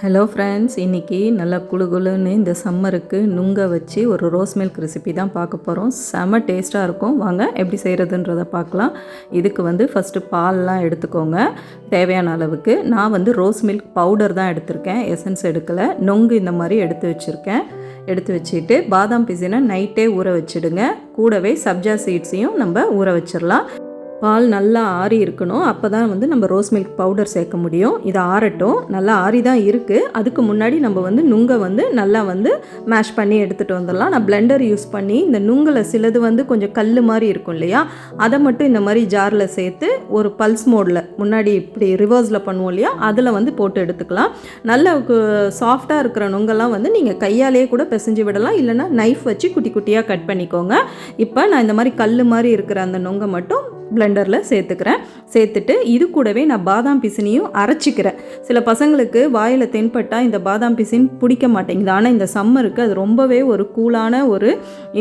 Hello friends, இன்றைக்கி நல்லா குளுகுளுன்னு இந்த சம்மருக்கு நுங்க வச்சு ஒரு ரோஸ் மில்க் ரெசிபி தான் பார்க்க போகிறோம். செம டேஸ்ட்டாக இருக்கும். வாங்க எப்படி செய்கிறதுன்றதை பார்க்கலாம். இதுக்கு ஃபஸ்ட்டு பால்லாம் எடுத்துக்கோங்க தேவையான அளவுக்கு. நான் ரோஸ் மில்க் பவுடர் தான் எடுத்திருக்கேன், எசன்ஸ் எடுக்கலை. நொங்கு இந்த மாதிரி எடுத்து வச்சுருக்கேன். எடுத்து வச்சுட்டு பாதாம் பிசினை நைட்டே ஊற வச்சுடுங்க. கூடவே சப்ஜா சீட்ஸையும் நம்ம ஊற வச்சிடலாம். பால் நல்லா ஆறி இருக்கணும். அப்போ தான் நம்ம ரோஸ் மில்க் பவுடர் சேர்க்க முடியும். இது ஆறட்டும். நல்லா ஆறி தான் இருக்குது. அதுக்கு முன்னாடி நம்ம நுங்கை நல்லா மேஷ் பண்ணி எடுத்துகிட்டு வந்துடலாம். நான் பிளெண்டர் யூஸ் பண்ணி இந்த நுங்கில் சிலது கொஞ்சம் கல் மாதிரி இருக்கும் இல்லையா, அதை மட்டும் இந்த மாதிரி ஜாரில் சேர்த்து ஒரு பல்ஸ் மோடில் முன்னாடி இப்படி ரிவர்ஸில் பண்ணுவோம் இல்லையா, அதில் போட்டு எடுத்துக்கலாம். நல்ல சாஃப்டாக இருக்கிற நுங்கெல்லாம் நீங்கள் கையாலேயே கூட பிசைஞ்சு விடலாம். இல்லைனா நைஃப் வச்சு குட்டி குட்டியாக கட் பண்ணிக்கோங்க. இப்போ நான் இந்த மாதிரி கல் மாதிரி இருக்கிற அந்த நுங்கை மட்டும் பிளெண்டரில் சேர்த்துட்டு இது கூடவே நான் பாதாம் பிசினையும் அரைச்சிக்கிறேன். சில பசங்களுக்கு வாயில் தென்பட்டால் இந்த பாதாம் பிசின் பிடிக்க மாட்டேங்குது. ஆனால் இந்த சம்மருக்கு அது ரொம்பவே ஒரு கூலான ஒரு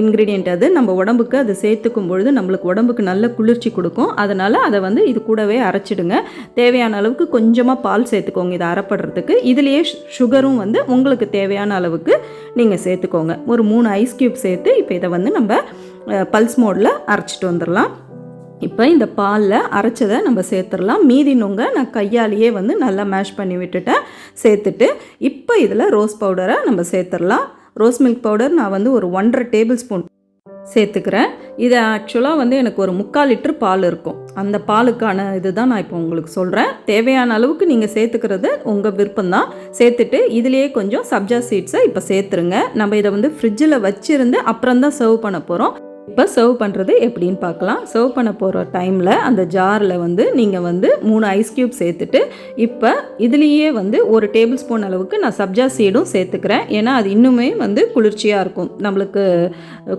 இன்க்ரீடியண்ட். அது நம்ம உடம்புக்கு அது சேர்த்துக்கும் பொழுது நம்மளுக்கு உடம்புக்கு நல்ல குளிர்ச்சி கொடுக்கும். அதனால் அதை இது கூடவே அரைச்சிடுங்க. தேவையான அளவுக்கு கொஞ்சமாக பால் சேர்த்துக்கோங்க இதை அரைப்படுறதுக்கு. இதுலேயே சுகரும் உங்களுக்கு தேவையான அளவுக்கு நீங்கள் சேர்த்துக்கோங்க. ஒரு 3 ஐஸ் க்யூப் சேர்த்து இப்போ இதை நம்ம பல்ஸ் மோடில் அரைச்சிட்டு வந்துடலாம். இப்போ இந்த பாலில் அரைச்சதை நம்ம சேர்த்துடலாம். மீதி நுங்க நான் கையாலேயே நல்லா மேஷ் பண்ணி விட்டுட்டேன். சேர்த்துட்டு இப்போ இதில் ரோஸ் பவுடரை நம்ம சேர்த்துடலாம். ரோஸ் மில்க் பவுடர் நான் ஒரு 1.5 டேபிள் ஸ்பூன் சேர்த்துக்கிறேன். இது ஆக்சுவலாக எனக்கு ஒரு 3/4 லிட்டர் பால் இருக்கும். அந்த பாலுக்கான இது தான் நான் இப்போ உங்களுக்கு சொல்கிறேன். தேவையான அளவுக்கு நீங்கள் சேர்த்துக்கிறது உங்கள் விருப்பம்தான். சேர்த்துட்டு இதிலேயே கொஞ்சம் சப்ஜா சீட்ஸை இப்போ சேர்த்துருங்க. நம்ம இதை ஃப்ரிட்ஜில் வச்சுருந்து அப்புறம் தான் சர்வ் பண்ண போகிறோம். இப்போ சர்வ் பண்ணுறது எப்படின்னு பார்க்கலாம். சர்வ் பண்ண போகிற டைமில் அந்த ஜாரில் நீங்கள் 3 ஐஸ் க்யூப் சேர்த்துட்டு இப்போ இதுலேயே 1 டேபிள் ஸ்பூன் அளவுக்கு நான் சப்ஜா சீடும் சேர்த்துக்கிறேன். ஏன்னா அது இன்னுமே குளிர்ச்சியாக இருக்கும், நம்மளுக்கு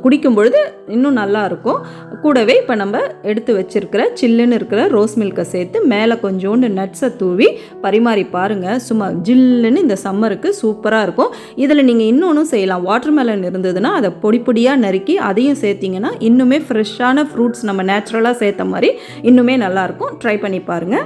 குடிக்கும் பொழுது இன்னும் நல்லாயிருக்கும். கூடவே இப்போ நம்ம எடுத்து வச்சுருக்கிற சில்லுன்னு இருக்கிற ரோஸ் மில்கை சேர்த்து மேலே கொஞ்சோண்டு நட்ஸை தூவி பரிமாறி பாருங்கள். சும்மா ஜில்லுன்னு இந்த சம்மருக்கு சூப்பராக இருக்கும். இதில் நீங்கள் இன்னொன்றும் செய்யலாம். வாட்டர்மெலன் இருந்ததுன்னா அதை பொடி பொடியாக நறுக்கி அதையும் சேர்த்திங்கன்னா இன்னுமே ஃப்ரெஷ்ஷான ஃப்ரூட்ஸ் நம்ம நேச்சுரலாக சேர்த்த மாதிரி இன்னுமே நல்லாயிருக்கும். ட்ரை பண்ணி பாருங்கள்.